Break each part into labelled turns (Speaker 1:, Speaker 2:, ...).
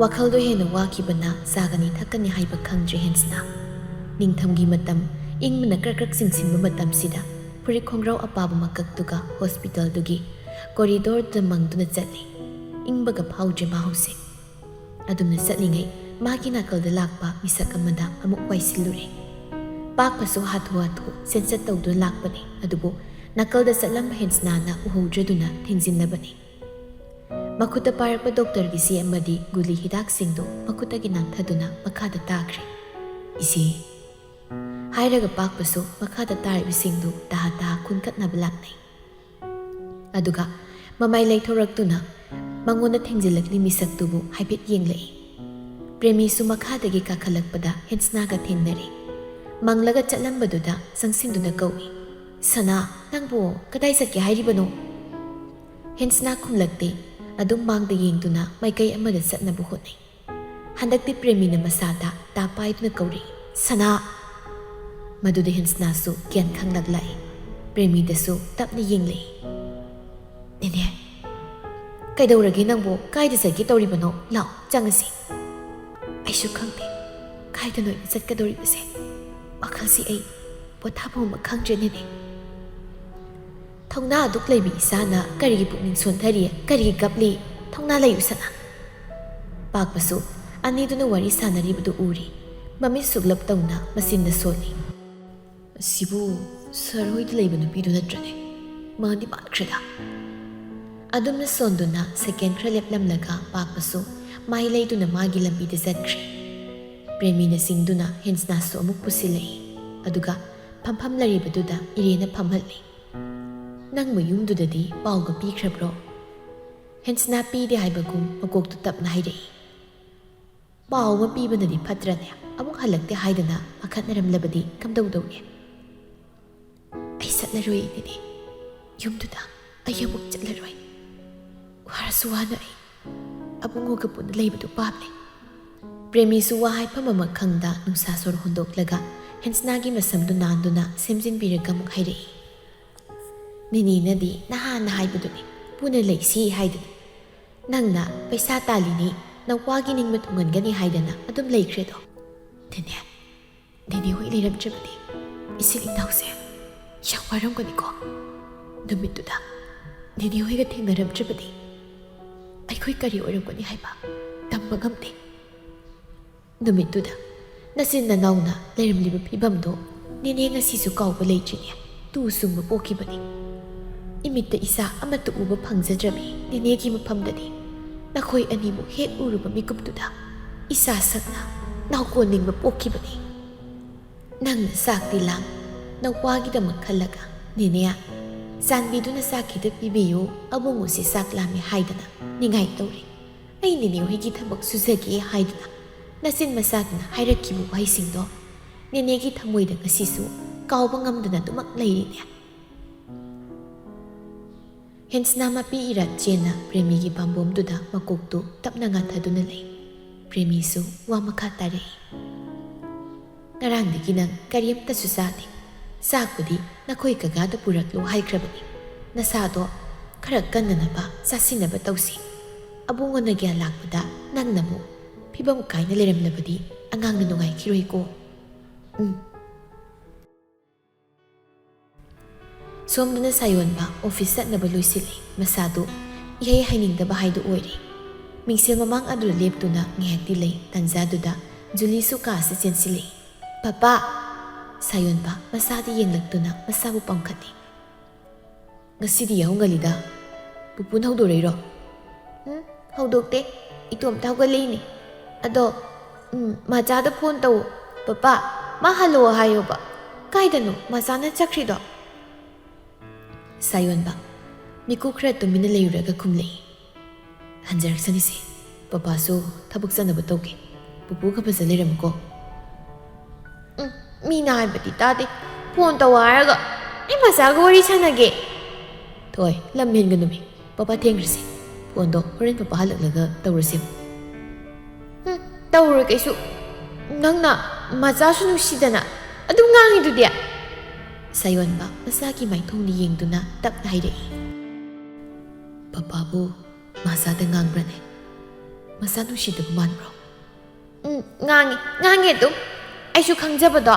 Speaker 1: ꯋꯥꯈꯜꯗꯣ ꯍꯦꯟꯅ ꯋꯥꯈꯤꯕꯅ ꯆꯥꯒꯅꯤ ꯊꯛꯀꯅꯤ ꯍꯥꯏꯕ ꯈꯪꯗ꯭ꯔꯦ ꯍꯦꯟꯁꯅ ꯅꯤꯡꯊꯝꯒꯤ ꯃꯇꯝ ꯏꯪꯕꯅ ꯀ꯭ꯔꯛ ꯆꯤꯡꯁꯤꯟꯕ ꯃꯇꯝꯁꯤꯗ ꯐꯨꯔꯤꯠ ꯈꯣꯡꯒ꯭ꯔꯥꯎ ꯑꯄꯥꯕ ꯃꯀꯛꯇꯨꯒ ꯍꯣꯁꯄꯤꯇꯥꯜꯗꯨꯒꯤ ꯀꯣꯔꯤꯗꯣꯔꯗ ꯃꯪꯗꯨꯅ ꯆꯠꯂꯤ ꯏꯪꯕꯒ ꯐꯥꯎꯗ꯭ꯔꯦ ꯃꯥ ꯍꯧꯖꯤꯛ ꯑꯗꯨꯝꯅ ꯆꯠꯂꯤꯉꯩ ꯃꯥꯒꯤ ꯅꯥꯀꯜꯗ ꯂꯥꯛꯄ ꯃꯤꯁꯛ ꯑꯃꯗ ꯑꯃꯨꯛ ꯋꯥꯏꯁꯤꯜꯂꯨꯔꯦ ꯄꯥꯛꯄꯁꯨ ꯍꯥꯊꯨ ꯁꯦꯟꯁꯠ ꯇꯧꯗꯨꯅ ꯂꯥꯛꯄꯅꯤ ꯑꯗꯨꯕꯨ ꯅꯥꯀꯜꯗ ꯆꯠꯂꯝꯕ ꯍꯦꯟꯁꯅꯥꯅ ꯎꯍꯧꯗ꯭ꯔꯗꯨꯅ ꯊꯦꯡꯖꯤꯟꯅꯕꯅꯤ ꯃꯈꯨꯠꯇ ꯄꯥꯏꯔꯛꯄ ꯗꯣꯛꯇꯔꯒꯤ ꯆꯦ ꯑꯃꯗꯤ ꯒꯨꯂꯤ ꯍꯤꯗꯥꯛꯁꯤꯡꯗꯨ ꯃꯈꯨꯠꯇꯒꯤ ꯅꯥꯟꯊꯗꯨꯅ ꯃꯈꯥꯗ ꯇꯥꯈ꯭ꯔꯦ ꯏꯆꯦ ꯍꯥꯏꯔꯒ ꯄꯥꯛꯄꯁꯨ ꯃꯈꯥꯗ ꯇꯥꯔꯤꯕꯁꯤꯡꯗꯨ ꯇꯍꯥ ꯈꯨꯟꯀꯠꯅꯕ ꯂꯥꯛꯅꯩ ꯑꯗꯨꯒ ꯃꯃꯥꯏ ꯂꯩꯊꯣꯔꯛꯇꯨꯅ ꯃꯉꯣꯟꯗ ꯊꯦꯡꯖꯤꯜꯂꯛꯂꯤ ꯃꯤꯁꯛꯇꯨꯕꯨ ꯍꯥꯏꯐꯦꯠ ꯌꯦꯡꯂꯛꯏ ꯄ꯭ꯔꯦꯃꯤꯁꯨ ꯃꯈꯥꯗꯒꯤ ꯀꯥꯈꯠꯂꯛꯄꯗ ꯍꯦꯟꯁꯅꯥꯒ ꯊꯦꯡꯅꯔꯦ ꯃꯪꯂꯒ ꯆꯠꯂꯝꯕꯗꯨꯗ ꯆꯪꯁꯤꯟꯗꯨꯅ ꯀꯧꯏ ꯁꯅꯥ ꯅꯪꯕꯨ ꯀꯗꯥꯏ ꯆꯠꯀꯦ ꯍꯥꯏꯔꯤꯕꯅꯣ ꯍꯦꯟꯁꯅꯥ ꯈꯨꯝꯂꯛꯇꯦ ꯑꯗꯨꯝ ꯃꯥꯡꯗ ꯌꯦꯡꯗꯨꯅ ꯃꯥꯏꯀꯩ ꯑꯃꯗ ꯆꯠꯅꯕ ꯍꯣꯠꯅꯩ ꯍꯟꯗꯛꯇꯤ ꯄ꯭ꯔꯦꯃꯤꯅ ꯃꯁꯥꯗ ꯇꯥ ꯄꯥꯏꯗꯨꯅ ꯀꯧꯔꯛꯏ ꯁꯅꯥ ꯃꯗꯨꯗ ꯍꯦꯟꯁꯅꯥꯁꯨ ꯒ꯭ꯌꯥꯟ ꯈꯪꯂꯛꯂꯛꯏ ꯄ꯭ꯔꯦꯃꯤꯗꯁꯨ ꯇꯞꯅ ꯌꯦꯡꯂꯛꯏ ꯅꯦꯅꯦ ꯀꯩꯗꯧꯔꯒꯦ ꯅꯪꯕꯨ ꯀꯥꯏꯗ ꯆꯠꯀꯦ ꯇꯧꯔꯤꯕꯅꯣ ꯂꯥꯛꯑꯣ ꯆꯪꯉꯁꯤ ꯑꯩꯁꯨ ꯈꯪꯗꯦ ꯀꯥꯏꯗꯅꯣ ꯑꯩꯅ ꯆꯠꯀꯗꯧꯔꯤꯕꯁꯦ ꯋꯥꯈꯜꯁꯤ ꯑꯩ ꯄꯣꯊꯥꯐꯝ ꯑꯃ ꯈꯪꯗ꯭ꯔꯦꯅꯦ ꯊꯧꯅꯥ ꯑꯗꯨꯛ ꯂꯩꯕꯤ ꯏꯁꯥꯅ ꯀꯔꯤꯒꯤ ꯄꯨꯛꯅꯤꯡ ꯁꯣꯟꯊꯔꯤ ꯀꯔꯤꯒꯤ ꯀꯞꯂꯤ ꯊꯧꯅꯥ ꯂꯩꯌꯨ ꯁꯅꯥ ꯄꯥꯛꯄꯁꯨ ꯑꯅꯤꯗꯨꯅ ꯋꯥꯔꯤ ꯁꯥꯟꯅꯔꯤꯕꯗꯨ ꯎꯔꯤ ꯃꯃꯤꯠ ꯁꯨꯛꯂꯞ ꯇꯧꯅ ꯃꯆꯤꯟꯗ ꯁꯣꯜꯂꯤ ꯑꯁꯤꯕꯨ ꯁꯔ ꯍꯣꯏꯗ ꯂꯩꯕ ꯅꯨꯄꯤꯗꯨ ꯅꯠꯇ꯭ꯔꯅꯦ ꯃꯥꯗꯤ ꯃꯥꯟꯈ꯭ꯔꯦꯗ ꯑꯗꯨꯝꯅ ꯁꯣꯟꯗꯨꯅ ꯁꯦꯀꯦꯟ ꯈꯔ ꯂꯦꯞꯂꯝꯂꯒ ꯄꯥꯛꯄꯁꯨ ꯃꯥꯏ ꯂꯩꯗꯨꯅ ꯃꯥꯒꯤ ꯂꯝꯕꯤꯗ ꯆꯠꯈ꯭ꯔꯦ ꯄ꯭ꯔꯦꯃꯤꯅ ꯆꯤꯡꯗꯨꯅ ꯍꯦꯟꯁꯅꯥꯁꯨ ꯑꯃꯨꯛ ꯄꯨꯁꯤꯜꯂꯛꯏ ꯑꯗꯨꯒ ꯐꯝꯐꯝ ꯂꯩꯔꯤꯕꯗꯨꯗ ꯏꯔꯦꯅ ꯐꯝꯍꯜꯂꯤ ꯅꯪ ꯃꯌꯨꯝꯗꯨꯗꯗꯤ ꯄꯥꯎꯒ ꯄꯤꯈ꯭ꯔꯕ꯭ꯔꯣ ꯍꯦꯟꯁꯅꯥ ꯄꯤꯗꯦ ꯍꯥꯏꯕꯒꯨꯝ ꯃꯀꯣꯛꯇꯨ ꯇꯞꯅ ꯍꯥꯏꯔꯛꯏ ꯄꯥꯎ ꯑꯃ ꯄꯤꯕꯅꯗꯤ ꯐꯠꯇ꯭ꯔꯅꯦ ꯑꯃꯨꯛ ꯍꯜꯂꯛꯇꯦ ꯍꯥꯏꯗꯅ ꯄꯥꯈꯠꯅꯔꯝꯂꯕꯗꯤ ꯀꯝꯗꯧꯗꯧꯒꯦ ꯑꯩ ꯆꯠꯂꯔꯣꯏ ꯏꯅꯦ ꯌꯨꯝꯗꯨꯗ ꯑꯩ ꯑꯃꯨꯛ ꯆꯠꯂꯔꯣꯏ ꯋꯥꯔꯁꯨ ꯋꯥꯅ ꯑꯩ ꯑꯕꯨꯡꯉꯣꯒ ꯄꯨꯟꯅ ꯂꯩꯕꯗꯨ ꯄꯥꯝꯂꯦ ꯄ꯭ꯔꯦꯃꯤꯁꯨ ꯋꯥ ꯍꯥꯏꯐꯝ ꯑꯃ ꯈꯪꯗ ꯅꯨꯡꯁꯥ ꯁꯣꯔ ꯍꯣꯟꯗꯣꯛꯂꯒ ꯍꯦꯟꯁꯅꯥꯒꯤ ꯃꯁꯝꯗꯨ ꯅꯥꯟꯗꯨꯅ ꯁꯦꯝꯖꯤꯟꯕꯤꯔꯒ ꯑꯃꯨꯛ ꯍꯥꯏꯔꯛꯏ ꯅꯦꯅꯦꯅꯗꯤ ꯅꯍꯥꯟꯅ ꯍꯥꯏꯕꯗꯨꯅꯤ ꯄꯨꯟꯅ ꯂꯩꯁꯤ ꯍꯥꯏꯗꯅ ꯅꯪꯅ ꯄꯩꯁꯥ ꯇꯥꯜꯂꯤꯅꯤ ꯅꯧꯄꯥꯒꯤ ꯅꯤꯡꯕ ꯊꯨꯡꯍꯟꯒꯅꯤ ꯍꯥꯏꯗꯅ ꯑꯗꯨꯝ ꯂꯩꯈ꯭ꯔꯦꯗꯣ ꯅꯦꯅꯦ ꯍꯣꯏ ꯂꯩꯔꯝꯗ꯭ꯔꯕꯗꯤ ꯏꯆꯤꯜ ꯏꯅꯥꯎꯁꯦ ꯌꯥꯝ ꯋꯥꯔꯝꯒꯅꯤꯀꯣ ꯅꯨꯃꯤꯠꯇꯨꯗ ꯅꯦꯅꯦ ꯍꯣꯏꯒ ꯊꯦꯡꯅꯔꯝꯗ꯭ꯔꯕꯗꯤ ꯑꯩꯈꯣꯏ ꯀꯔꯤ ꯑꯣꯏꯔꯝꯒꯅꯤ ꯍꯥꯏꯕ ꯇꯝꯕ ꯉꯝꯗꯦ ꯅꯨꯃꯤꯠꯇꯨꯗ ꯅꯆꯤꯟ ꯅꯅꯥꯎꯅ ꯂꯩꯔꯝꯂꯤꯕ ꯐꯤꯕꯝꯗꯣ ꯅꯦꯅꯦ ꯉꯁꯤꯁꯨ ꯀꯥꯎꯕ ꯂꯩꯇ꯭ꯔꯤꯅꯦ ꯇꯨ ꯁꯨꯡꯕ ꯄꯣꯛꯈꯤꯕꯅꯤ ꯏꯃꯤꯠꯇ ꯏꯆꯥ ꯑꯃꯠꯇ ꯎꯕ ꯐꯪꯖꯗ꯭ꯔꯕꯤ ꯅꯦꯅꯦꯒꯤ ꯃꯐꯝꯗꯗꯤ ꯅꯈꯣꯏ ꯑꯅꯤꯃꯨꯛ ꯍꯦꯛ ꯎꯔꯨꯕ ꯃꯤꯀꯨꯞꯇꯨꯗ ꯏꯆꯥ ꯁꯛꯅ ꯅꯥꯎꯀꯣꯟꯅꯤꯡꯕ ꯄꯣꯛꯈꯤꯕꯅꯤ ꯅꯪꯅ ꯆꯥꯛꯇꯤ ꯂꯥꯡ ꯅꯧꯄꯥꯒꯤꯗꯃꯛ ꯈꯜꯂꯒ ꯅꯦꯅꯦ ꯆꯥꯟꯕꯤꯗꯨꯅ ꯆꯥꯛ ꯈꯤꯇ ꯄꯤꯕꯤꯌꯨ ꯑꯕꯨꯡꯉꯣꯁꯤ ꯆꯥꯛ ꯂꯥꯝꯃꯦ ꯍꯥꯏꯗꯅ ꯅꯤꯡꯉꯥꯏ ꯇꯧꯔꯤ ꯑꯩ ꯅꯦꯅꯦ ꯍꯣꯏꯒꯤ ꯊꯕꯛ ꯁꯨꯖꯒꯦ ꯍꯥꯏꯗꯨꯅ ꯅꯆꯤꯟ ꯃꯆꯥꯗꯨꯅ ꯍꯥꯏꯔꯛꯈꯤꯕ ꯋꯥꯍꯩꯁꯤꯡꯗꯣ ꯅꯦꯅꯦꯒꯤ ꯊꯃꯣꯏꯗ ꯉꯁꯤꯁꯨ ꯀꯥꯎꯕ ꯉꯝꯗꯅ ꯑꯗꯨꯃꯛ ꯂꯩꯔꯤꯅꯦ ꯍꯦꯟꯁꯅꯥ ꯃꯄꯤ ꯏꯔꯥꯠ ꯆꯦꯟꯅ ꯄ꯭ꯔꯦꯃꯤꯒꯤ ꯄꯥꯝꯕꯣꯝꯗꯨꯗ ꯃꯀꯣꯛꯇꯨ ꯇꯞꯅ ꯉꯥꯊꯗꯨꯅ ꯂꯩ ꯄ꯭ꯔꯦꯃꯤꯁꯨ ꯋꯥ ꯃꯈꯥ ꯇꯥꯔꯛꯏ ꯉꯔꯥꯡꯗꯒꯤ ꯅꯪ ꯀꯔꯤꯝꯇꯁꯨ ꯆꯥꯗꯦ ꯆꯥꯛꯄꯨꯗꯤ ꯅꯈꯣꯏ ꯀꯀꯥꯗ ꯄꯨꯔꯛꯂꯣ ꯍꯥꯏꯈ꯭ꯔꯕꯅꯤ ꯅꯁꯥꯗꯣ ꯈꯔ ꯀꯟꯅꯅꯕ ꯆꯥꯁꯤꯟꯅꯕ ꯇꯧꯁꯤ ꯑꯕꯨꯡꯉꯣꯅ ꯒ꯭ꯌꯥꯟ ꯂꯥꯛꯄꯗ ꯅꯪꯅꯕꯨ ꯐꯤꯕꯝ ꯀꯥꯏꯅ ꯂꯩꯔꯝꯂꯕꯗꯤ ꯑꯉꯥꯡꯅ ꯅꯨꯡꯉꯥꯏꯈꯤꯔꯣꯏꯀꯣ ꯁꯣꯝꯗꯅ ꯁꯥꯌꯣꯟꯕ ꯑꯣꯐꯤꯁ ꯆꯠꯅꯕ ꯂꯣꯏꯁꯤꯜꯂꯤ ꯃꯁꯥꯗꯨ ꯏꯍꯩ ꯍꯩꯅꯤꯡꯗꯕ ꯍꯥꯏꯗꯨ ꯑꯣꯏꯔꯤ ꯃꯤꯡꯁꯦꯜ ꯃꯃꯥꯡ ꯑꯗꯨꯗ ꯂꯦꯞꯇꯨꯅ ꯉꯥꯏꯍꯥꯛꯇꯤ ꯂꯩ ꯇꯟꯖꯥꯗꯨꯗ ꯖꯨꯂꯤꯁꯨ ꯀꯥꯁꯤ ꯆꯦꯟꯁꯤꯜꯂꯛꯏ ꯄꯄꯥ ꯁꯥꯌꯣꯟꯕ ꯃꯁꯥꯗ ꯌꯦꯡꯂꯛꯇꯨꯅ ꯃꯁꯥꯕꯨ ꯄꯝꯈꯠꯂꯤ ꯉꯁꯤꯗꯤ ꯌꯥꯍꯧꯉꯜꯂꯤꯗ ꯄꯨꯄꯨꯅ ꯍꯧꯗꯣꯔꯛꯏꯔꯣ ꯍꯧꯗꯣꯛꯇꯦ ꯏꯇꯣꯝꯇ ꯍꯧꯒꯠꯂꯛꯏꯅꯤ ꯑꯗꯣ ꯃꯆꯥꯗ ꯐꯣꯟ ꯇꯧ ꯄꯄꯥ ꯃꯥ ꯍꯜꯂꯛꯑꯣ ꯍꯥꯏꯌꯣꯕ ꯀꯥꯏꯗꯅꯣ ꯃꯆꯥꯅ ꯆꯠꯈ꯭ꯔꯤꯗꯣ ꯁꯥꯌꯣꯟꯕ ꯃꯤꯀꯨꯞ ꯈꯔ ꯇꯨꯃꯤꯟꯅ ꯂꯩꯔꯨꯔꯒ ꯈꯨꯝꯂꯛꯏ ꯍꯟꯖꯔꯛꯁꯅꯤꯁꯦ ꯄꯄꯥꯁꯨ ꯊꯕꯛ ꯆꯠꯅꯕ ꯇꯧꯒꯦ ꯄꯨꯄꯨꯒ ꯐꯖ ꯂꯩꯔꯝꯃꯨꯀꯣ ꯃꯤꯅ ꯍꯥꯏꯕꯗꯤ ꯇꯥꯗꯦ ꯐꯣꯟ ꯇꯧ ꯍꯥꯏꯔꯒ ꯑꯩ ꯃꯆꯥꯒ ꯋꯥꯔꯤ ꯁꯥꯟꯅꯒꯦ ꯊꯣꯏ ꯂꯝ ꯍꯦꯟꯒꯅꯨꯃꯤ ꯄꯄꯥ ꯊꯦꯡꯈ꯭ꯔꯁꯤ ꯐꯣꯟꯗꯣ ꯍꯣꯔꯦꯟ ꯄꯄꯥ ꯍꯜꯂꯛꯂꯒ ꯇꯧꯔꯁꯤ ꯇꯧꯔꯣꯏ ꯀꯩꯁꯨ ꯅꯪꯅ ꯃꯆꯥꯁꯨ ꯅꯨꯡꯁꯤꯗꯅ ꯑꯗꯨꯝ ꯉꯥꯡꯉꯤꯗꯨꯗꯤ ꯁꯥꯌꯣꯟꯕ ꯃꯆꯥꯒꯤ ꯃꯥꯏꯊꯣꯡꯗ ꯌꯦꯡꯗꯨꯅ ꯇꯞꯅ ꯍꯥꯏꯔꯛꯏ ꯄꯄꯥꯕꯨ ꯃꯆꯥꯗ ꯉꯥꯡꯕ꯭ꯔꯅꯦ ꯃꯁꯥ ꯅꯨꯡꯁꯤꯗꯕ ꯃꯥꯟꯕ꯭ꯔꯣ? ꯉꯥꯡꯉꯦ ꯑꯗꯨꯝ ꯑꯩꯁꯨ ꯈꯪꯖꯕꯗꯣ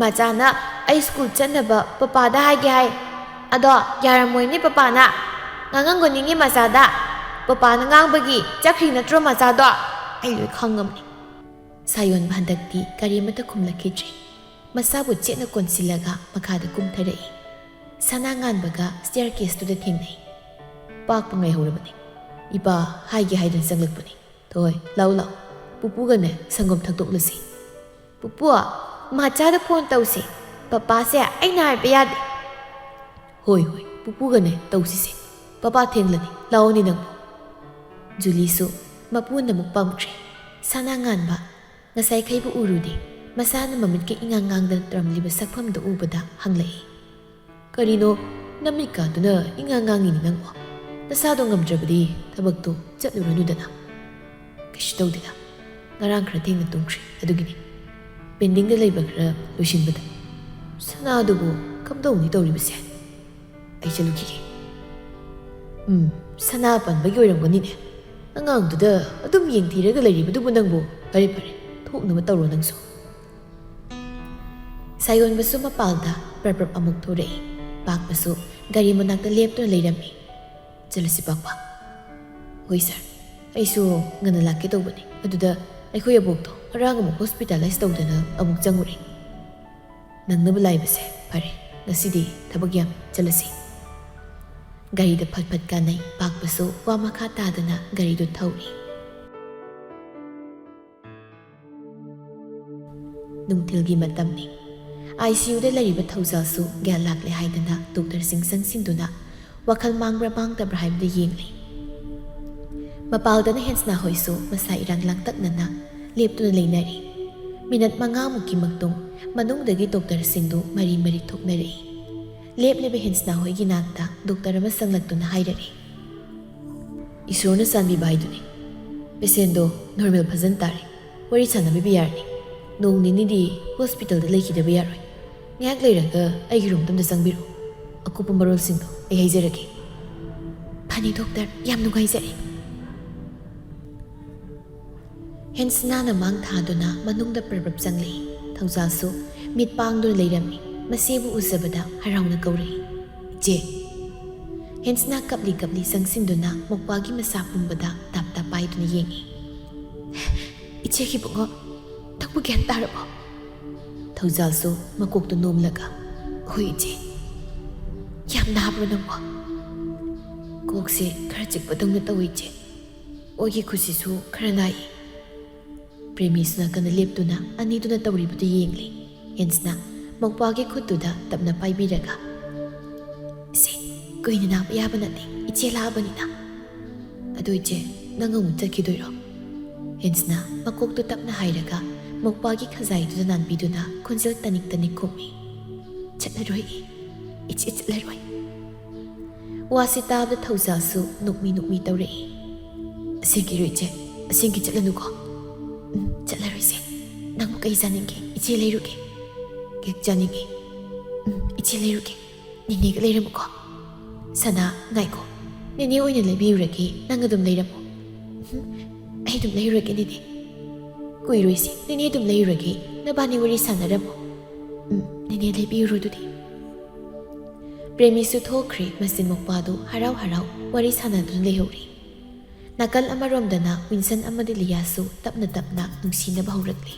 Speaker 1: ꯃꯆꯥꯅ ꯑꯩ ꯁ꯭ꯀꯨꯜ ꯆꯠꯅꯕ ꯄꯄꯥꯗ ꯍꯥꯏꯒꯦ ꯍꯥꯏ ꯑꯗꯣ ꯌꯥꯔꯝꯃꯣꯏꯅꯦ ꯄꯄꯥꯅ ꯉꯥꯡꯉꯝꯒꯅꯤꯅꯦ ꯃꯆꯥꯗ ꯄꯄꯥꯅ ꯉꯥꯡꯕꯒꯤ ꯆꯠꯈ꯭ꯔꯤ ꯅꯠꯇ꯭ꯔꯣ ꯃꯆꯥꯗꯣ ꯑꯩ ꯂꯣꯏ ꯈꯪꯉꯝꯅꯤ ꯁꯥꯌꯣꯟꯕ ꯍꯟꯗꯛꯇꯤ ꯀꯔꯤ ꯑꯃꯠꯇ ꯈꯨꯝꯂꯛꯈꯤꯗ꯭ꯔꯦ ꯃꯁꯥꯕꯨ ꯆꯦꯠꯅ ꯀꯣꯟꯁꯤꯜꯂꯒ ꯃꯈꯥꯗ ꯀꯨꯝꯊꯔꯛꯏ ꯁꯅꯥ ꯉꯥꯟꯕꯒ ꯁ꯭ꯇꯦꯌꯔ ꯀꯦꯁꯇꯨꯗ ꯊꯦꯡꯅꯩ ꯄꯥꯛꯄ ꯉꯥꯏꯍꯧꯔꯕꯅꯤ ꯏꯄꯥ ꯍꯥꯏꯒꯦ ꯍꯥꯏꯗꯨꯅ ꯆꯪꯂꯛꯄꯅꯤ ꯊꯣꯏ ꯂꯥꯛꯎ ꯄꯨꯄꯨꯒꯅꯦ ꯁꯪꯒꯣꯝ ꯊꯛꯇꯣꯛꯂꯁꯤ ꯄꯨꯄꯨ ꯃꯆꯥꯗ ꯐꯣꯟ ꯇꯧꯁꯤ ꯄꯄꯥꯁꯦ ꯑꯩꯅ ꯍꯥꯏꯕ ꯌꯥꯗꯦ ꯍꯣꯏ ꯄꯨꯄꯨꯒꯅꯦ ꯇꯧꯁꯤꯁꯦ ꯄꯄꯥ ꯊꯦꯡꯂꯅꯤ ꯂꯥꯛꯑꯣꯅꯦ ꯅꯪꯕꯨ ꯖꯨꯂꯤꯁꯨ ꯃꯄꯨꯅ ꯑꯃꯨꯛ ꯄꯥꯝꯈ꯭ꯔꯦ ꯁꯅꯥ ꯉꯥꯟꯕ ꯉꯁꯥꯏꯈꯩꯕꯨ ꯎꯔꯨꯗꯦ ꯃꯁꯥꯅ ꯃꯃꯤꯠꯀ ꯏꯉꯥꯡ ꯉꯥꯡꯗꯅ ꯇꯧꯔꯝꯂꯤꯕ ꯁꯛꯐꯝꯗꯨ ꯎꯕꯗ ꯍꯪꯂꯛꯏ ꯀꯔꯤꯅꯣ ꯅꯃꯤꯠꯀꯥꯗꯨꯅ ꯏꯉꯥꯡ ꯉꯥꯡꯉꯤꯅꯤ ꯅꯪꯕꯣ ꯅꯁꯥꯗꯣ ꯉꯝꯗ꯭ꯔꯕꯗꯤ ꯊꯕꯛꯇꯣ ꯆꯠꯂꯨꯔꯅꯨꯗꯅ ꯀꯩꯁꯨ ꯇꯧꯗꯦꯗ ꯉꯔꯥꯡ ꯈꯔ ꯊꯦꯡꯅ ꯇꯨꯝꯈ꯭ꯔꯦ ꯑꯗꯨꯒꯤꯅꯤ ꯄꯦꯟꯗꯤꯡꯗ ꯂꯩꯕ ꯈꯔ ꯂꯣꯏꯁꯤꯟꯕꯗ ꯁꯅꯥꯗꯨꯕꯨ ꯀꯝꯗꯧꯅꯤ ꯇꯧꯔꯤꯕꯁꯦ ꯑꯩ ꯆꯠꯂꯨꯈꯤꯒꯦ ꯁꯅꯥ ꯄꯟꯕꯒꯤ ꯑꯣꯏꯔꯝꯒꯅꯤꯅꯦ ꯑꯉꯥꯡꯗꯨꯗ ꯑꯗꯨꯝ ꯌꯦꯡꯊꯤꯔꯒ ꯂꯩꯔꯤꯕꯗꯨꯕꯨ ꯅꯪꯕꯨ ꯐꯔꯦ ꯊꯣꯛꯅꯕ ꯇꯧꯔꯣ ꯅꯪꯁꯨ ꯁꯥꯌꯣꯟꯕꯁꯨ ꯃꯄꯥꯜꯗ ꯄ꯭ꯔꯞ ꯑꯃꯨꯛ ꯊꯣꯔꯛꯏ ꯄꯥꯛꯄꯁꯨ ꯒꯥꯔꯤ ꯃꯅꯥꯛꯇ ꯂꯦꯞꯇꯨꯅ ꯂꯩꯔꯝꯃꯤ ꯆꯠꯂꯁꯤ ꯄꯥꯛꯄ ꯍꯣꯏ ꯁꯥꯔ ꯑꯩꯁꯨ ꯉꯟꯅ ꯂꯥꯛꯀꯦ ꯇꯧꯕꯅꯤ ꯑꯗꯨꯗ ꯑꯩꯈꯣꯏ ꯑꯕꯣꯛꯇꯣ ꯉꯔꯥꯡ ꯑꯃꯨꯛ ꯍꯣꯁꯄꯤꯇꯥꯂꯥꯏꯁ ꯇꯧꯗꯅ ꯑꯃꯨꯛ ꯆꯪꯉꯨꯔꯦ ꯅꯪꯅꯕ ꯂꯥꯏꯕꯁꯦ ꯐꯔꯦ ꯉꯁꯤꯗꯤ ꯊꯕꯛ ꯌꯥꯝ ꯆꯠꯂꯁꯤ ꯒꯥꯔꯤꯗ ꯐꯠ ꯀꯥꯟꯅꯩ ꯄꯥꯛꯄꯁꯨ ꯋꯥ ꯃꯈꯥ ꯇꯥꯗꯅ ꯒꯥꯔꯤꯗꯨ ꯊꯧꯔꯤ ꯅꯨꯡꯊꯤꯜꯒꯤ ꯃꯇꯝꯅꯤ ICUꯗ ꯂꯩꯔꯤꯕ ꯊꯧꯖꯥꯜꯁꯨ ꯒ꯭ꯌꯥꯟ ꯂꯥꯛꯂꯦ ꯍꯥꯏꯗꯅ ꯗꯣꯛꯇꯔꯁꯤꯡ ꯆꯪꯁꯤꯟꯗꯨꯅ ꯋꯥꯈꯜ ꯃꯥꯡꯕ꯭ꯔꯥ ꯃꯥꯡꯗꯕ꯭ꯔꯥ ꯍꯥꯏꯕꯗꯨ ꯌꯦꯡꯂꯤ ꯃꯄꯥꯜꯗꯅ ꯍꯦꯟꯁꯅꯥ ꯍꯣꯏꯁꯨ ꯃꯁꯥ ꯏꯔꯥꯡ ꯂꯥꯡꯇꯛꯅꯅ ꯂꯦꯞꯇꯨꯅ ꯂꯩꯅꯔꯤ ꯃꯤꯅꯠ 5ꯃꯨꯛꯀꯤ ꯃꯇꯨꯡ ꯃꯅꯨꯡꯗꯒꯤ ꯗꯣꯛꯇꯔꯁꯤꯡꯗꯨ ꯃꯔꯤ ꯊꯣꯛꯅꯔꯛꯏ ꯂꯦꯞꯂꯤꯕ ꯍꯦꯟꯁꯅꯥ ꯍꯣꯏꯒꯤ ꯅꯥꯛꯇ ꯗꯣꯛꯇꯔ ꯑꯃ ꯆꯪꯂꯛꯇꯨꯅ ꯍꯥꯏꯔꯛꯏ ꯏꯁꯣꯔꯅ ꯆꯥꯟꯕꯤꯕ ꯍꯥꯏꯗꯨꯅꯤ ꯄꯦꯁꯦꯟꯗꯣ ꯅꯣꯔꯃꯦꯜ ꯐꯖꯅ ꯇꯥꯔꯦ ꯋꯥꯔꯤ ꯁꯥꯟꯅꯕꯤꯕ ꯌꯥꯔꯅꯤ ꯅꯣꯡ ꯅꯤꯅꯤꯗꯤ ꯍꯣꯁꯄꯤꯇꯥꯜꯗ ꯂꯩꯈꯤꯗꯕ ꯌꯥꯔꯣꯏ ꯉꯥꯏꯍꯥꯛ ꯂꯩꯔꯒ ꯑꯩꯒꯤ ꯔꯨꯝꯗ ꯑꯝꯇ ꯆꯪꯕꯤꯔꯛꯎ ꯑꯀꯨꯞꯄ ꯃꯔꯣꯜꯁꯤꯡꯗꯣ ꯑꯩ ꯍꯥꯏꯖꯔꯒꯦ ꯐꯅꯤ ꯗꯣꯛꯇꯔ ꯌꯥꯝ ꯅꯨꯡꯉꯥꯏꯖꯔꯦ ꯍꯦꯟꯁꯅꯥꯅ ꯃꯥꯡ ꯊꯥꯗꯨꯅ ꯃꯅꯨꯡꯗ ꯄ꯭ꯔꯞ ꯆꯪꯂꯛꯏ ꯊꯧꯖꯥꯜꯁꯨ ꯃꯤꯠ ꯄꯥꯡꯗꯨꯅ ꯂꯩꯔꯝꯃꯤ ꯃꯁꯤꯕꯨ ꯎꯖꯕꯗ ꯍꯔꯥꯎꯅ ꯀꯧꯔꯛꯏ ꯏꯆꯦ ꯍꯦꯟꯁꯅꯥ ꯀꯞꯂꯤ ꯆꯪꯁꯤꯟꯗꯨꯅ ꯃꯧꯄꯥꯒꯤ ꯃꯁꯥ ꯄꯨꯝꯕꯗ ꯇꯥꯞ ꯄꯥꯏꯗꯨꯅ ꯌꯦꯡꯉꯤ ꯏꯆꯦꯒꯤ ꯕꯨꯡꯉꯣ ꯅꯪꯕꯨ ꯒ꯭ꯌꯥꯟ ꯇꯥꯔꯕꯣ ꯊꯧꯖꯥꯜꯁꯨ ꯃꯀꯣꯛꯇꯨ ꯅꯣꯝꯂꯒ ꯍꯣꯏ ꯏꯆꯦ ꯌꯥꯝ ꯅꯥꯕ꯭ꯔꯣ ꯅꯪꯕꯣ ꯀꯣꯛꯁꯦ ꯈꯔ ꯆꯤꯛꯄꯗꯧꯅ ꯇꯧꯏ ꯏꯆꯦ ꯑꯣꯏꯒꯤ ꯈꯨꯠꯁꯤꯁꯨ ꯈꯔ ꯅꯥꯏ ꯄ꯭ꯔꯦꯃꯤꯁꯨ ꯅꯥꯀꯟꯗ ꯂꯦꯞꯇꯨꯅ ꯑꯅꯤꯗꯨꯅ ꯇꯧꯔꯤꯕꯗꯨ ꯌꯦꯡꯂꯤ ꯍꯦꯟꯁꯅ ꯃꯧꯄꯥꯒꯤ ꯈꯨꯠꯇꯨꯗ ꯇꯞꯅ ꯄꯥꯏꯕꯤꯔꯒ ꯏꯆꯦ ꯀꯨꯏꯅ ꯅꯥꯕ ꯌꯥꯕ ꯅꯠꯇꯦ ꯏꯆꯦ ꯂꯥꯛꯑꯕꯅꯤꯅ ꯑꯗꯨ ꯏꯆꯦ ꯅꯪ ꯑꯃꯨꯛ ꯆꯠꯈꯤꯗꯣꯏꯔꯣ ꯍꯦꯟꯁꯅ ꯃꯀꯣꯛꯇꯨ ꯇꯞꯅ ꯍꯥꯏꯔꯒ ꯃꯧꯄꯥꯒꯤ ꯈꯖꯥꯏꯗꯨꯗ ꯅꯥꯟꯕꯤꯗꯨꯅ ꯈꯣꯟꯖꯦꯜ ꯇꯅꯤꯛ ꯈꯨꯝꯃꯤ ꯆꯠꯂꯔꯣꯏ ꯏꯆꯦ ꯆꯠꯂꯔꯣꯏ ꯋꯥꯁꯤ ꯇꯥꯕꯗ ꯊꯧꯖꯥꯜꯁꯨ ꯅꯣꯛꯃꯤ ꯇꯧꯔꯛꯏ ꯑꯁꯦꯡꯀꯤꯔꯣ ꯏꯆꯦ ꯑꯁꯦꯡꯀꯤ ꯆꯠꯂꯅꯨꯀꯣ ꯆꯠꯂꯔꯣꯏꯁꯦ ꯅꯪꯕꯨ ꯀꯩ ꯆꯥꯅꯤꯡꯒꯦ ꯏꯆꯦ ꯂꯩꯔꯨꯒꯦ ꯀꯦꯛ ꯆꯥꯅꯤꯡꯉꯤ ꯏꯆꯦ ꯂꯩꯔꯨꯒꯦ ꯅꯦꯅꯦꯒ ꯂꯩꯔꯝꯃꯨꯀꯣ ꯁꯅꯥ ꯉꯥꯏꯈꯣ ꯅꯦꯅꯦ ꯑꯣꯏꯅ ꯂꯩꯕꯤꯔꯨꯔꯒꯦ ꯅꯪ ꯑꯗꯨꯝ ꯂꯩꯔꯝꯃꯨ ꯑꯩ ꯑꯗꯨꯝ ꯂꯩꯔꯨꯔꯒꯦ ꯅꯦꯅꯦ ꯀꯨꯏꯔꯣꯏꯁꯤ ꯅꯦꯅꯦ ꯑꯗꯨꯝ ꯂꯩꯔꯨꯔꯒꯦ ꯅꯕꯥꯅꯤ ꯋꯥꯔꯤ ꯁꯥꯟꯅꯔꯝꯃꯨ ꯅꯦꯅꯦ ꯂꯩꯕꯤꯔꯨꯔꯣ ꯑꯗꯨꯗꯤ ꯄ꯭ꯔꯦꯃꯤꯁꯨ ꯊꯣꯛꯈ꯭ꯔꯦ ꯃꯆꯤꯟ ꯃꯧꯄꯥꯗꯨ ꯍꯔꯥꯎ ꯋꯥꯔꯤ ꯁꯥꯟꯅꯗꯨꯅ ꯂꯩꯍꯧꯔꯤ ꯅꯥꯀꯜ ꯑꯃꯔꯣꯝꯗꯅ ꯋꯤꯟꯁꯟ ꯑꯃꯗꯤ ꯂꯤꯌꯥꯁꯨ ꯇꯞꯅ ꯅꯨꯡꯁꯤꯅꯕ ꯍꯧꯔꯛꯂꯤ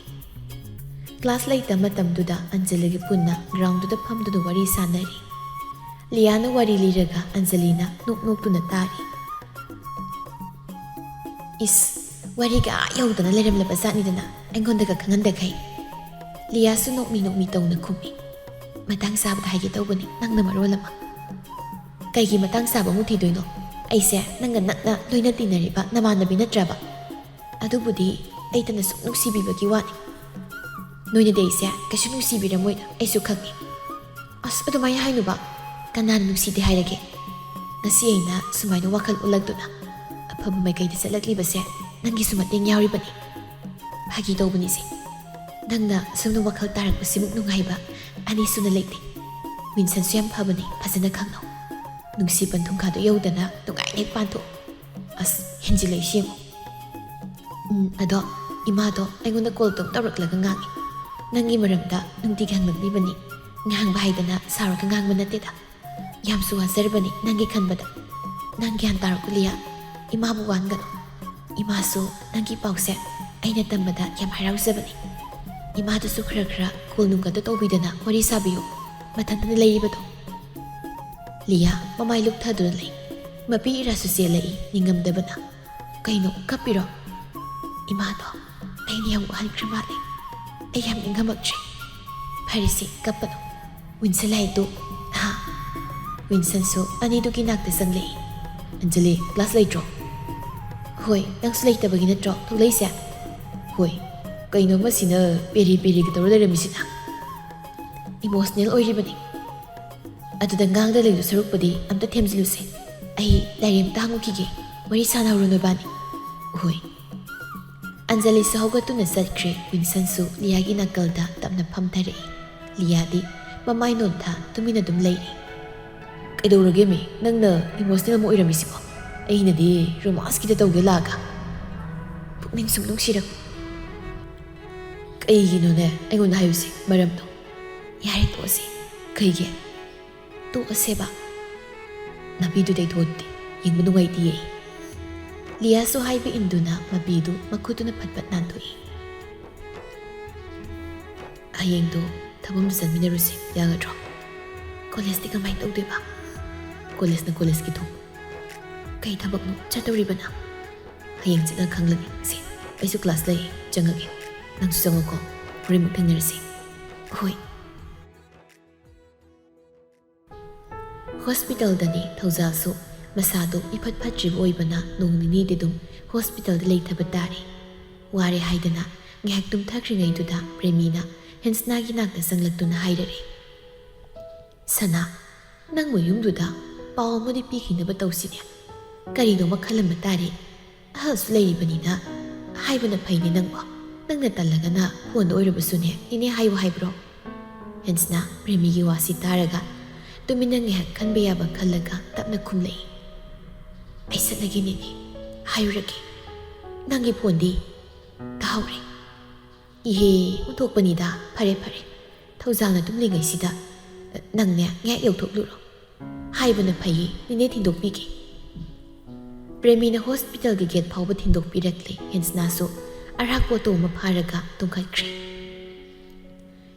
Speaker 1: ꯀ꯭ꯂꯥꯁ ꯂꯩꯇ ꯃꯇꯝꯗꯨꯗ ꯑꯟꯖꯂꯤꯒ ꯄꯨꯟꯅ ꯒ꯭ꯔꯥꯎꯟꯗꯨꯗ ꯐꯝꯗꯨꯅ ꯋꯥꯔꯤ ꯁꯥꯟꯅꯔꯤ ꯂꯤꯌꯥꯅ ꯋꯥꯔꯤ ꯂꯤꯔꯒ ꯑꯟꯖꯂꯤꯅ ꯅꯣꯛꯇꯨꯅ ꯇꯥꯔꯤ ꯏꯁ ꯋꯥꯔꯤꯒ ꯌꯧꯗꯅ ꯂꯩꯔꯝꯂꯕ ꯖꯥꯠꯅꯤꯗꯅ ꯑꯩꯉꯣꯟꯗꯒ ꯈꯪꯍꯟꯗꯈꯩ ꯂꯤꯌꯥꯁꯨ ꯅꯣꯛꯃꯤ ꯇꯧꯅ ꯈꯨꯝꯃꯤ ꯃꯇꯥꯡ ꯆꯥꯕꯗ ꯍꯥꯏꯒꯦ ꯇꯧꯕꯅꯤ ꯅꯪꯅ ꯃꯔꯣꯜ ꯑꯃ ꯀꯩꯒꯤ ꯃꯇꯥꯡ ꯆꯥꯕ ꯑꯃꯨꯛ ꯊꯤꯗꯣꯏꯅꯣ ꯑꯩꯁꯦ ꯅꯪꯒ ꯅꯛꯅ ꯂꯣꯏꯅ ꯇꯤꯟꯅꯔꯤꯕ ꯅꯃꯥꯟꯅꯕꯤ ꯅꯠꯇ꯭ꯔꯕ ꯑꯗꯨꯕꯨꯗꯤ ꯑꯩꯇꯅ ꯁꯨꯝ ꯅꯨꯡꯁꯤꯕꯤꯕꯒꯤ ꯋꯥꯅꯤ ꯅꯣꯏꯅꯗꯤ ꯑꯩꯁꯦ ꯀꯩꯁꯨ ꯅꯨꯡꯁꯤꯕꯤꯔꯝꯃꯣꯏꯗ ꯑꯩꯁꯨ ꯈꯪꯉꯤ ꯑꯁ ꯑꯗꯨꯃꯥꯏꯅ ꯍꯥꯏꯅꯨꯕ ꯀꯅꯥꯅ ꯅꯨꯡꯁꯤꯗꯦ ꯍꯥꯏꯔꯒꯦ ꯉꯁꯤ ꯑꯩꯅ ꯁꯨꯃꯥꯏꯅ ꯋꯥꯈꯜ ullagduna ꯑꯐꯕ ꯃꯥꯏꯀꯩꯗ ꯆꯠꯂꯛꯂꯤꯕꯁꯦ ꯅꯪꯒꯤꯁꯨ ꯃꯇꯦꯡ ꯌꯥꯎꯔꯤꯕꯅꯤ ꯐꯥꯒꯤ ꯇꯧꯕꯅꯤꯁꯦ ꯅꯪꯅ ꯁꯨꯝꯅ ꯋꯥꯈꯜ ꯇꯥꯔꯛꯄꯁꯤꯃꯨꯛ ꯅꯨꯡꯉꯥꯏꯕ ꯑꯅꯤꯁꯨꯅ ꯂꯩꯇꯦ ꯋꯤꯟꯁꯟꯁꯨ ꯌꯥꯝ ꯐꯕꯅꯤ ꯐꯖꯅ ꯈꯪꯅꯧ ꯅꯨꯡꯁꯤ ꯄꯟꯊꯨꯡꯈꯥꯗꯣ ꯌꯧꯗꯅ ꯅꯨꯡꯉꯥꯏꯅ ꯄꯥꯟꯊꯣꯛ ꯑꯁ ꯍꯦꯟꯖꯤꯜꯂꯛꯏ ꯌꯦꯡꯉꯨ ꯑꯗꯣ ꯏꯃꯥꯗꯣ ꯑꯩꯉꯣꯟꯗ ꯀꯣꯜ ꯇꯧꯔꯛꯂꯒ ꯉꯥꯡꯉꯤ ꯅꯪꯒꯤ ꯃꯔꯝꯗ ꯅꯨꯡꯇꯤꯒꯤ ꯍꯪꯂꯛꯂꯤꯕꯅꯤ ꯉꯥꯡꯕ ꯍꯥꯏꯗꯅ ꯁꯥꯎꯔꯒ ꯉꯥꯡꯕ ꯅꯠꯇꯦꯗ ꯌꯥꯝꯁꯨ ꯋꯥꯖꯔꯕꯅꯤ ꯅꯪꯒꯤ ꯈꯟꯕꯗ ꯅꯪ ꯒ꯭ꯌꯥꯟ ꯇꯥꯔꯛꯎ Lia 이마부 완가노 이마수 난기 pau세 아이나 땀마다 얌 하라우자바니 이마도수 크라크라 콜눈가도 떠비드나 머리 사비요 마탄탄 레이바도 리아 마마이 룩타두는 레이 마피 이라수 셀레이 닝감데바나 kaino kapiro 이마도 아이니 얌 와한 크라마레 아이얌 닝감악tre 파리시 kapano 윈셀라이도 하 윈선수 아니두기 낙데 상레이 안젤리 클래스 레이트로 Hoi, nang slate ta bagina tro to lay sa. Hoi, kaino masina peri ka tawra dara misina. Emotional oi ribani. Atu dangang da lay saruk padi amta themzilu se. Ai darim tangu kige. Wari sana runo bani. Hoi. Anjali sahoga tu na satkre Winsan su liyagi nakalda tapna phamthare. Liyadi mamai non tha tumina dum lay. Kaidorage me nangna emotional mo iramisibo. ꯑꯩꯅꯗꯤ ꯔꯣꯃꯥꯟꯁꯀꯤꯗ ꯇꯧꯒꯦ ꯂꯥꯛꯑꯒ ꯄꯨꯛꯅꯤꯡ ꯁꯨꯝ ꯅꯨꯡꯁꯤꯔꯛ ꯀꯩꯒꯤꯅꯣꯅꯦ ꯑꯩꯉꯣꯟꯗ ꯍꯥꯏꯌꯨꯁꯤ ꯃꯔꯝꯗꯣ ꯌꯥꯔꯦ ꯇꯣꯛꯑꯁꯤ ꯀꯩꯒꯤ ꯇꯣꯛꯑꯁꯦꯕ ꯅꯥꯄꯤꯗꯨꯗꯩ ꯊꯣꯛꯇꯦ ꯌꯦꯡꯕ ꯅꯨꯡꯉꯥꯏꯇꯤꯌꯦ ꯂꯤꯌꯥꯁꯨ ꯍꯥꯏꯕ ꯏꯟꯗꯨꯅ ꯃꯄꯤꯗꯨ ꯃꯈꯨꯠꯇꯨꯅ ꯐꯠ ꯅꯥꯟꯊꯣꯛꯏ ꯍꯌꯦꯡꯗꯣ ꯊꯕꯛ ꯆꯠꯃꯤꯟꯅꯔꯨꯁꯤ ꯌꯥꯒꯗ꯭ꯔꯣ ꯀꯣꯂꯦꯖꯇꯤ ꯀꯃꯥꯏꯅ ꯇꯧꯗꯣꯏꯕ ꯀꯣꯂꯦꯖꯅ ꯀꯣꯂꯦꯖꯀꯤ ꯊꯣꯛ kay tabak mo chatawriba na hayang chitna khanglagi si aisu class lay changage nang susango ko remote thengnarsi hoi hospital dani thauza su masado iphat phatri oibana nongni de dum hospital de lay thabatari ware haidana ngak tum thakringai duda premina hensna gi nak da sanglaktuna hairare sana nang moyum duda paw modi pikhinaba tawsine Karino makhalam matari ahas leibani na haibana phaini nangwa nangna talaga na phone oirabasune ine haibu haibro hensna premi gi wasi taraga tuminang ngak khanbe yaba khalaga tapna khumlei aisanagi ni hairagi nangi phone di tahawri ihe uthokpani da phare thaujana tumlingai sida nangne ngak yauthoklu haibana phai nine thindokpigi Premina hospital gi gate phawba thindok pirakli hensna so arak poto ma pharaga tungkhat kre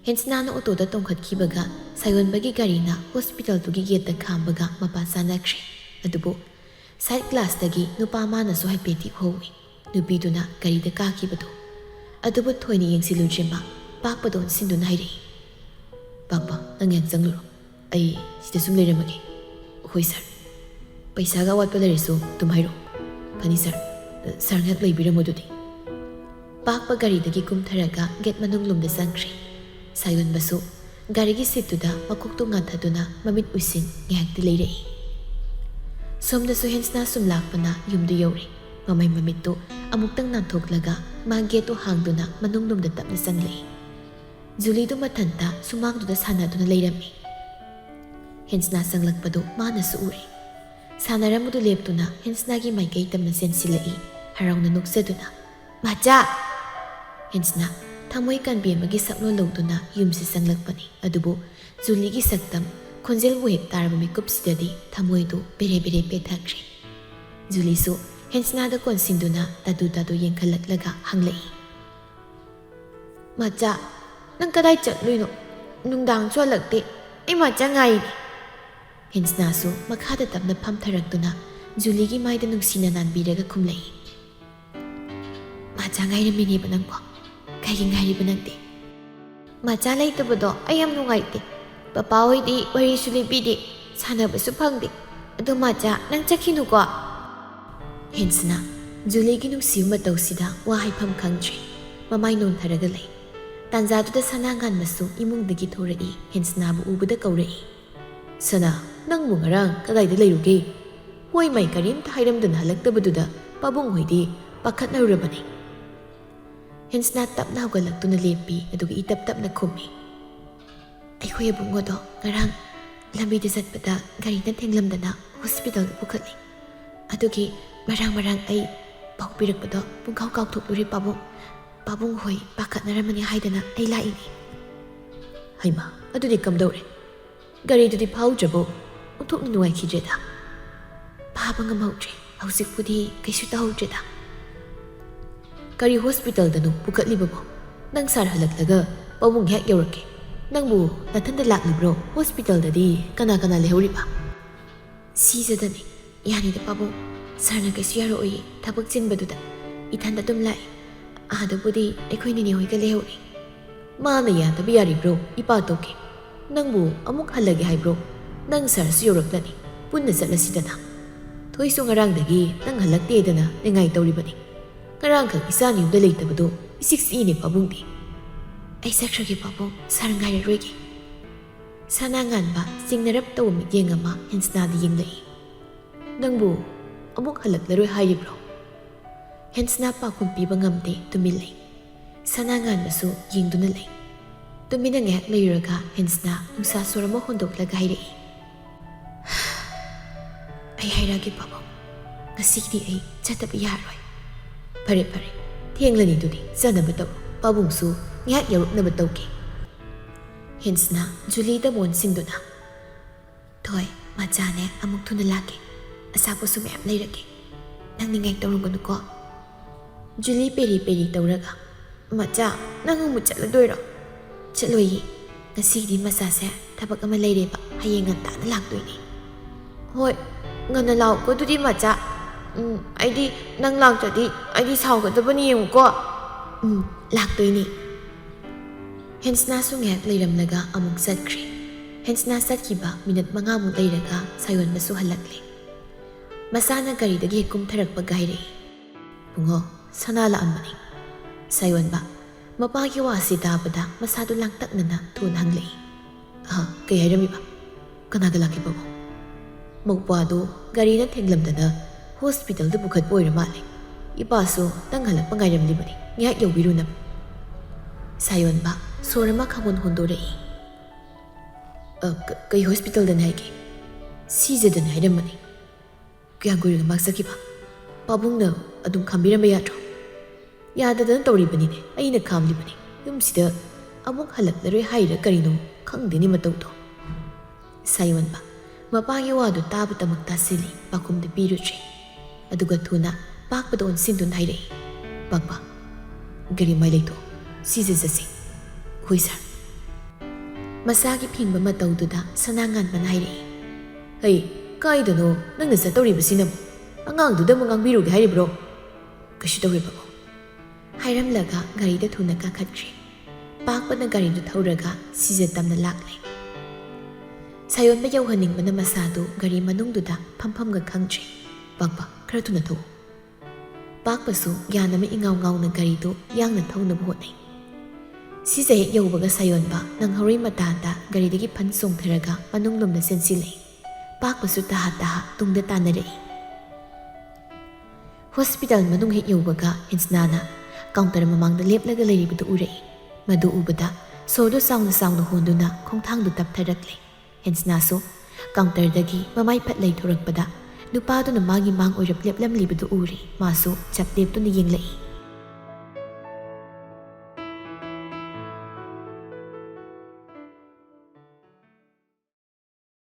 Speaker 1: hensna no auto da tungkhat kibaga sayon bagi gari na hospital tu gi gate da khambaga mapa sana kre adubo side class dagi nupa ma na so happy howi nupi duna gari da ka kibado adubo thoini yengsilu jema pakpa don sindun hairi pakpa angyan janglu ai sida sum leramagi hoi sir पैसा का वाट पलरेसो तुम हाइरो फनी सर ngak leibiramo dudi pakpa gari dagi kumtharaga get manung lumda sangkri sayon basu gari gi seat tuda makok tu ngathaduna mamit usin ngak ti leirei somda so hensna sum lakpana yumdu yori mamai mamit tu amuktang nanthok-laga ma gate tu hangduna manung lumda tapna sanglei Julie tu mathanta sumang tuda sanaduna leirami hensna sanglakpadu mana su uri Sanaramudu leptuna hensnagi maikai tamna sensilai harauna nuksaduna macha hensna thamoi kan bemagi saklo loduna yumsi sanglakpani adubu Julie gi saktam khonjel bu hek tarba makeup sidadi thamoi du bere pethakri Julie su hensna da konsinduna tadu yengkhalaklaga hanglai macha nang kadai chatluino nungdang cholakte ai macha ngai hensna su makhada tapna phamtharakduna Julie gi maida nungsina nanbiraga khumlei macha ngai mini banangko kai gi ngai banangte macha leitabo ayam nungaite papa hoidi wari suli bidi sana basu phangde adu macha nang chakhinu ko hensna Julie gi nungsi matawsida wa haifam khangtri mamai non tharaga lei tanja tu sana ngan masu imung dagi thorai hensna bu ubuda kaurai sana nang mo ngarang kagayda layruge hoy may karim tahayramdan halaktabaduda pabong hoydi pakhat na urabani hensna tap na hugalak tu na lepi aduga itap na khumi ay kuya bungo do ngarang lambi da satpada gari na tenglamdana hospital bukatli adugi marang ay ꯄꯥꯎ ꯄꯤꯔꯛꯄꯗꯣ ꯄꯨꯡꯀꯥꯎ ꯀꯥꯎꯊꯣꯛꯂꯨꯔꯦ ꯄꯥꯕꯨꯡ. ꯄꯥꯕꯨꯡ ꯍꯣꯏ ꯄꯥꯈꯠꯅꯔꯝꯃꯅꯤ ꯍꯥꯏꯗꯅ ꯑꯩ ꯂꯥꯛꯏꯅꯤ. ꯍꯩꯃꯥ, ꯑꯗꯨꯗꯤ ꯀꯝꯗꯧꯔꯦ? ꯒꯥꯔꯤꯗꯨꯗꯤ ꯐꯥꯎꯗ꯭ꯔꯕꯣ? ꯑꯣꯟꯊꯣꯛꯅ ꯅꯨꯡꯉꯥꯏꯈꯤꯗ꯭ꯔꯦꯗ. ꯐꯥꯕ ꯉꯝꯍꯧꯗ꯭ꯔꯦ. ꯍꯧꯖꯤꯛꯄꯨꯗꯤ ꯀꯩꯁꯨ ꯇꯧꯍꯧꯗ꯭ꯔꯦꯗ. ꯀꯔꯤ ꯍꯣꯁꯄꯤꯇꯥꯜꯗꯅꯣ ꯄꯨꯈꯠꯂꯤꯕꯕꯣ? ꯅꯪ ꯁꯥꯔ ꯍꯜꯂꯛꯂꯒ ꯄꯥꯕꯨꯡ ꯍꯦꯛ ꯌꯧꯔꯛꯀꯦ. ꯅꯪꯕꯨ ꯅꯊꯟꯗ ꯂꯥꯛꯂꯤꯕ꯭ꯔꯣ? ꯍꯣꯁꯄꯤꯇꯥꯜꯗꯗꯤ ꯀꯅꯥ ꯀꯅꯥ ꯂꯩꯍꯧꯔꯤꯕ? ꯁꯤꯖꯗꯅꯤ. ꯌꯥꯅꯤꯗ ꯄꯥꯕꯨꯡ. ꯁꯥꯔꯅ ꯀꯩꯁꯨ ꯌꯥꯔꯛꯑꯣꯏꯌꯦ ꯊꯕꯛ ꯆꯤꯟꯕꯗꯨꯗ. ꯏꯊꯟꯗ ꯑꯗꯨꯝ ꯂꯥꯛꯏ. ꯑꯥꯗꯕꯨꯗꯤ ꯑꯩꯈꯣꯏ ꯅꯦꯅꯦ ꯍꯣꯏꯒ ꯂꯩꯍꯧꯔꯤ. ꯃꯥꯅ ꯌꯥꯗꯕ ꯌꯥꯔꯤꯕ꯭ꯔꯣ? ꯏꯄꯥ ꯇꯧꯒꯦ. ꯅꯪꯕꯨ ꯑꯃꯨꯛ ꯍꯜꯂꯒꯦ ꯍꯥꯏꯕ꯭ꯔꯣ? ꯅꯪ ꯁꯥꯔꯁꯨ ꯌꯧꯔꯛꯂꯅꯤ. ꯄꯨꯟꯅ ꯆꯠꯂꯁꯤꯗꯅ. ꯊꯣꯏꯁꯨ ꯉꯔꯥꯡꯗꯒꯤ ꯅꯪ ꯍꯜꯂꯛꯇꯦꯗꯅ ꯅꯤꯡꯉꯥꯏ ꯇꯧꯔꯤꯕꯅꯤ. ꯉꯔꯥꯡꯈꯛ ꯏꯆꯥꯅ ꯌꯨꯝꯗ ꯂꯩꯇꯕꯗꯣ ꯏꯁꯤꯛ ꯏꯅꯦ ꯄꯥꯕꯨꯡꯗꯤ. ꯑꯩ ꯆꯠꯈ꯭ꯔꯒꯦ ꯄꯥꯕꯨꯡ. ꯁꯥꯔ ꯉꯥꯏꯔꯔꯣꯏꯒꯦ. ꯁꯅꯥ ꯉꯥꯟꯕ ꯆꯤꯡꯅꯔꯞ ꯇꯧꯕ ꯃꯤꯠꯌꯦꯡ ꯑꯃ ꯍꯦꯟꯁꯅꯥꯗ ꯌꯦꯡꯂꯛꯏ. ꯅꯪꯕꯨ ꯑꯃꯨꯛ ꯍꯜꯂꯛꯂꯔꯣꯏ ꯍꯥꯏꯔꯤꯕ꯭ꯔꯣ? ꯍꯦꯟꯁꯅꯥ ꯄꯥꯎꯈꯨꯝ ꯄꯤꯕ ꯉꯝꯗꯦ, ꯇꯨꯃꯤꯟ ꯂꯩ. ꯁꯅꯥ ꯉꯥꯟꯕꯁꯨ ꯌꯦꯡꯗꯨꯅ ꯂꯩ. ꯇꯨꯃꯤꯟꯅ ꯉꯥꯏꯍꯥꯛ ꯂꯩꯔꯨꯔꯒ ꯍꯦꯟꯁꯅꯥ ꯅꯨꯡꯁꯥ ꯁꯣꯔ ꯑꯃ ꯍꯣꯟꯗꯣꯛꯂꯒ ꯍꯥꯏꯔꯛꯏ. ꯑꯩ ꯍꯥꯏꯔꯛꯑꯒꯦ ꯄꯥꯕꯨꯡ. ꯉꯁꯤꯒꯤꯗꯤ ꯑꯩ ꯆꯠꯇꯕ ꯌꯥꯔꯣꯏ. ꯐꯔꯦ ꯐꯔꯦ. ꯊꯦꯡꯂꯅꯤ ꯑꯗꯨꯗꯤ ꯆꯠꯅꯕ ꯇꯧꯔꯣ. ꯄꯥꯕꯨꯡꯁꯨ ꯉꯥꯏꯍꯥꯛ ꯌꯧꯔꯛꯅꯕ ꯇꯧꯒꯦ. ꯍꯦꯟꯁꯅꯥ ꯖꯨꯂꯤꯗ ꯃꯣꯟꯁꯤꯟꯗꯨꯅ. ꯊꯣꯏ, ꯃꯆꯥꯅꯦ ꯑꯃꯨꯛ ꯊꯨꯅ ꯂꯥꯛꯀꯦ. ꯑꯆꯥꯄꯣꯠꯁꯨ ꯃꯌꯥꯝ ꯂꯩꯔꯛꯀꯦ. ꯅꯪ ꯅꯤꯡꯉꯥꯏ ꯇꯧꯔꯨꯒꯅꯨꯀꯣ. ꯖꯨꯂꯤ ꯄꯦꯔꯤ ꯄꯦꯔꯤ ꯇꯧꯔꯒ, ꯃꯆꯥ, ꯅꯪ ꯑꯃꯨꯛ ꯆꯠꯂꯗꯣꯏꯔꯣ? ꯆꯠꯂꯣꯏꯌꯦ. ꯉꯁꯤꯒꯤꯗꯤ ꯃꯆꯥꯁꯦ ꯊꯕꯛ ꯑꯃ ꯂꯩꯔꯦꯕ. ꯍꯌꯦꯡ ꯉꯟꯇꯥꯅ ꯂꯥꯛꯇꯣꯏꯅꯦ. ꯍꯣꯏ, ꯉꯟꯅ ꯂꯥꯛꯎꯀꯣ ꯑꯗꯨꯗꯤ ꯃꯆꯥ. ꯑꯩꯗꯤ ꯅꯪ ꯂꯥꯛꯇ꯭ꯔꯗꯤ ꯑꯩꯗꯤ ꯁꯥꯎꯒꯗꯕꯅꯤ ꯌꯦꯡꯉꯨꯀꯣ. ꯂꯥꯛꯇꯣꯏꯅꯤ. ꯍꯦꯟꯁꯅꯥꯁꯨ ꯉꯥꯏꯍꯥꯛ ꯂꯩꯔꯝꯂꯒ ꯑꯃꯨꯛ ꯆꯠꯈ꯭ꯔꯦ. ꯍꯦꯟꯁꯅꯥ ꯆꯠꯈꯤꯕ ꯃꯤꯅꯠ 5ꯃꯨꯛ ꯂꯩꯔꯒ ꯁꯥꯌꯣꯟꯕꯁꯨ ꯍꯜꯂꯛꯂꯦ. ꯃꯁꯥꯅ ꯒꯥꯔꯤꯗꯒꯤ ꯍꯦꯛ ꯀꯨꯝꯊꯔꯛꯄꯒ ꯍꯥꯏꯔꯛꯏ. ꯕꯨꯡꯉꯣ, ꯁꯅꯥ ꯂꯥꯛꯑꯝꯕꯅꯤ. ꯁꯥꯌꯣꯟꯕ ꯃꯄꯥꯒꯤ ꯋꯥꯁꯤ ꯇꯥꯕꯗ ꯃꯁꯥꯗꯨ ꯂꯥꯡꯇꯛꯅꯅ ꯊꯨꯅ ꯍꯪꯂꯛꯏ. ꯀꯩ ꯍꯥꯏꯔꯝꯃꯤꯕ? ꯀꯅꯥꯒ ꯂꯥꯛꯈꯤꯕꯕꯣ? ꯃꯧꯄ꯭ꯋꯥꯗꯨ ꯒꯥꯔꯤꯅ ꯊꯦꯡꯂꯝꯗꯅ ꯍꯣꯁꯄꯤꯇꯥꯜꯗ ꯄꯨꯈꯠꯄ ꯑꯣꯏꯔ ꯃꯥꯜꯂꯦ. ꯏꯄꯥꯁꯨ ꯅꯪ ꯍꯜꯂꯛꯄ ꯉꯥꯏꯔꯝꯂꯤꯕꯅꯤ. ꯉꯥꯏꯍꯥꯛ ꯌꯧꯕꯤꯔꯨꯅꯕ. ꯁꯥꯌꯣꯟꯕ ꯁꯣꯔ ꯑꯃ ꯈꯪꯍꯣꯟ ꯍꯣꯟꯗꯣꯔꯛꯏ. ꯀꯩ ꯍꯣꯁꯄꯤꯇꯥꯜꯗꯅꯤ ꯍꯥꯏꯒꯦ? ꯁꯤꯖꯗꯅꯤ ꯍꯥꯏꯔꯝꯕꯅꯤ. ꯀꯌꯥꯝ ꯀꯨꯏꯔꯒ ꯃꯥ ꯆꯠꯈꯤꯕ? ꯄꯥꯕꯨꯡꯅ ꯑꯗꯨꯝ ꯈꯥꯝꯕꯤꯔꯝꯕ ꯌꯥꯗ꯭ꯔꯣ? ꯌꯥꯗꯗꯅ ꯇꯧꯔꯤꯕꯅꯤꯅꯦ. ꯑꯩꯅ ꯈꯥꯝꯂꯤꯕꯅꯤ. ꯌꯨꯝꯁꯤꯗ ꯑꯃꯨꯛ ꯍꯜꯂꯛꯂꯔꯣꯏ ꯍꯥꯏꯔ ꯀꯔꯤꯅꯣ ꯈꯪꯗꯦꯅꯤ ꯃꯇꯧꯗꯣ. ꯁꯥꯌꯣꯟꯕ ꯃꯄꯥꯒꯤ ꯋꯥꯗꯨ ꯇꯥꯕꯇꯃꯛ ꯇꯥꯁꯤꯜꯂꯤ, ꯄꯥꯎꯈꯨꯝꯗꯤ ꯄꯤꯔꯨꯗ꯭ꯔꯦ. ꯑꯗꯨꯒ ꯊꯨꯅ ꯄꯥꯛꯄꯗ ꯑꯣꯟꯁꯤꯟꯗꯨꯅ ꯍꯥꯏꯔꯛꯏ. ꯄꯥꯛꯄ, ꯒꯥꯔꯤ ꯃꯥꯏ ꯂꯩꯊꯣꯛ. ꯁꯤꯖ ꯆꯠꯁꯤ. ꯍꯣꯏ ꯁꯥꯔ. ꯃꯁꯥꯒꯤ ꯐꯤꯡꯕ ꯃꯇꯧꯗꯨꯗ ꯁꯅꯥ ꯉꯥꯟꯕꯅ ꯍꯥꯏꯔꯛꯏ. ꯍꯩ, ꯀꯥꯏꯗꯅꯣ ꯅꯪꯅ ꯆꯠꯇꯧꯔꯤꯕꯁꯤꯅꯕꯨ? ꯑꯉꯥꯡꯗꯨꯗ ꯑꯃꯨꯛ ꯉꯥꯡꯕꯤꯔꯨꯒꯦ ꯍꯥꯏꯔꯤꯕ꯭ꯔꯣ? ꯀꯩꯁꯨ ꯇꯧꯔꯣꯏ ꯕꯥꯕꯨ. ꯍꯥꯏꯔꯝꯂꯒ ꯒꯥꯔꯤꯗ ꯊꯨꯅ ꯀꯥꯈꯠꯈ꯭ꯔꯦ. ꯄꯥꯛꯄꯅ ꯒꯥꯔꯤꯗꯨ ꯊꯧꯔꯒ ꯁꯤꯖ ꯇꯝꯅ ꯂꯥꯛꯂꯦ. ꯁꯥꯌꯣꯟꯕ ꯌꯧꯍꯟꯅꯤꯡꯕꯅ ꯃꯁꯥꯗꯨ ꯒꯥꯔꯤ ꯃꯅꯨꯡꯗꯨꯗ ꯐꯝꯐꯝꯒ ꯈꯪꯗ꯭ꯔꯦ. ꯄꯥꯛꯄ, ꯈꯔ ꯊꯨꯅ ꯊꯧ. ꯄꯥꯛꯄꯁꯨ ꯒ꯭ꯌꯥꯟ ꯑꯃ ꯏꯉꯥꯎ ꯉꯥꯎꯅ ꯒꯥꯔꯤꯗꯨ ꯌꯥꯡꯅ ꯊꯧꯅꯕ ꯍꯣꯠꯅꯩ. ꯁꯤꯖ ꯍꯦꯛ ꯌꯧꯕꯒ ꯁꯥꯌꯣꯟꯕ ꯅꯪꯍꯧꯔꯤ ꯃꯇꯥꯗ ꯒꯥꯔꯤꯗꯒꯤ ꯐꯟ ꯆꯣꯡꯊꯔꯒ ꯃꯅꯨꯡꯂꯣꯝꯗ ꯆꯦꯟꯁꯤꯜꯂꯛꯏ. ꯄꯥꯛꯄꯁꯨ ꯇꯍꯥ ꯇꯍꯥ ꯇꯨꯡꯗ ꯇꯥꯟꯅꯔꯛꯏ. ꯍꯣꯁꯄꯤꯇꯥꯜ ꯃꯅꯨꯡ ꯍꯦꯛ ꯌꯧꯕꯒ ꯍꯦꯟꯁꯅꯥꯅ ꯀꯥꯎꯟꯇꯔ ꯃꯃꯥꯡꯗ ꯂꯦꯞꯂꯒ ꯂꯩꯔꯤꯕꯗꯨ ꯎꯔꯛꯏ. ꯃꯗꯨ ꯎꯕꯗ ꯁꯣꯔꯗꯨ ꯆꯥꯎꯅ ꯆꯥꯎꯅ ꯍꯣꯟꯗꯨꯅ ꯈꯣꯡꯊꯥꯡꯗꯨ ꯇꯞꯊꯔꯛꯂꯦ. ꯍꯦꯟꯁꯅꯥꯁꯨ ꯀꯥꯎꯟꯇꯔꯗꯒꯤ ꯃꯃꯥꯏ ꯐꯠ ꯂꯩꯊꯣꯔꯛꯄꯗ ꯅꯨꯄꯥꯗꯨꯅ ꯃꯥꯒꯤ ꯃꯥꯡ ꯑꯣꯏꯔꯞ ꯂꯦꯞꯂꯝꯂꯤꯕꯗꯨ ꯎꯔꯦ. ꯃꯥꯁꯨ ꯆꯞ ꯂꯦꯞꯇꯨꯅ ꯌꯦꯡꯂꯛꯏ꯫